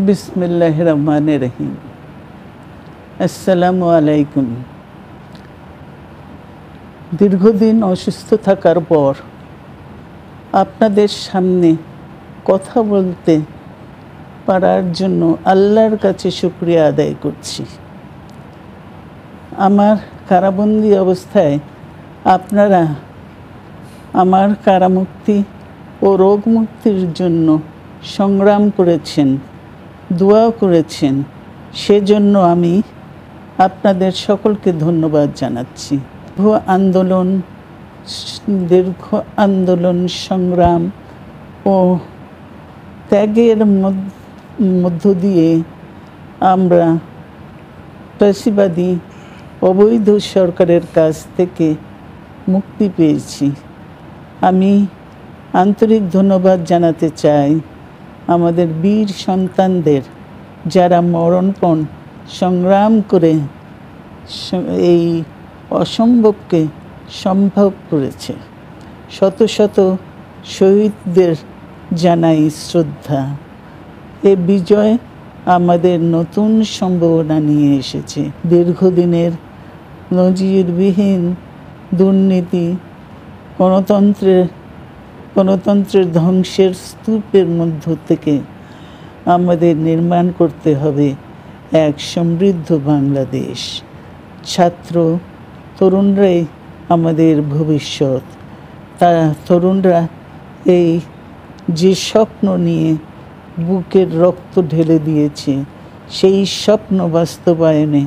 বিসমিল্লাহির রহমানির রহিম। আসসালামু আলাইকুম। দীর্ঘদিন অসুস্থ থাকার পর আপনাদের সামনে কথা বলতে পারার জন্য আল্লাহর কাছে শুকরিয়া আদায় করছি। আমার কারাবন্দী অবস্থায় আপনারা আমার কারামুক্তি ও রোগ মুক্তির জন্য সংগ্রাম করেছেন, দোয়া করেছেন, সেজন্য আমি আপনাদের সকলকে ধন্যবাদ জানাচ্ছি। দীর্ঘ আন্দোলন সংগ্রাম ও ত্যাগের মধ্য দিয়ে আমরা ফ্যাসিবাদী অবৈধ সরকারের কাছ থেকে মুক্তি পেয়েছি। আমি আন্তরিক ধন্যবাদ জানাতে চাই আমাদের বীর সন্তানদের, যারা মরণপণ সংগ্রাম করে এই অসম্ভবকে সম্ভব করেছে। শত শত শহীদদের জানাই শ্রদ্ধা। এ বিজয় আমাদের নতুন সম্ভাবনা নিয়ে এসেছে। দীর্ঘদিনের নজিরবিহীন দুর্নীতি, গণতন্ত্রের ধ্বংসের স্তূপের মধ্য থেকে আমাদের নির্মাণ করতে হবে এক সমৃদ্ধ বাংলাদেশ। ছাত্র তরুণরাই আমাদের ভবিষ্যৎ। তরুণরা এই যে স্বপ্ন নিয়ে বুকের রক্ত ঢেলে দিয়েছে, সেই স্বপ্ন বাস্তবায়নে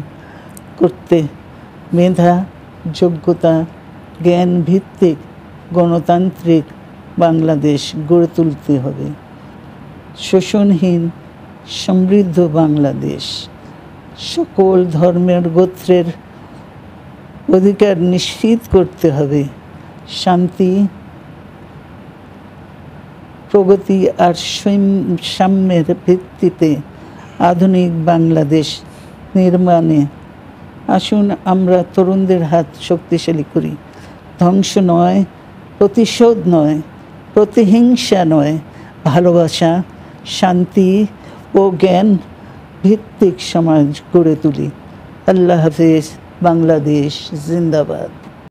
করতে মেধা, যোগ্যতা, জ্ঞান ভিত্তিক গণতান্ত্রিক বাংলাদেশ গড়ে তুলতে হবে। শোষণহীন সমৃদ্ধ বাংলাদেশ। সকল ধর্মের গোত্রের অধিকার নিশ্চিত করতে হবে। শান্তি, প্রগতি আর সাম্যের ভিত্তিতে আধুনিক বাংলাদেশ নির্মাণে আসুন আমরা তরুণদের হাত শক্তিশালী করি। ধ্বংস নয়, প্রতিশোধ নয়, প্রতিহিংসা নয়, ভালোবাসা, শান্তি ও জ্ঞান ভিত্তিক সমাজ গড়ে তুলি। আল্লাহ হাফেজ। বাংলাদেশ জিন্দাবাদ।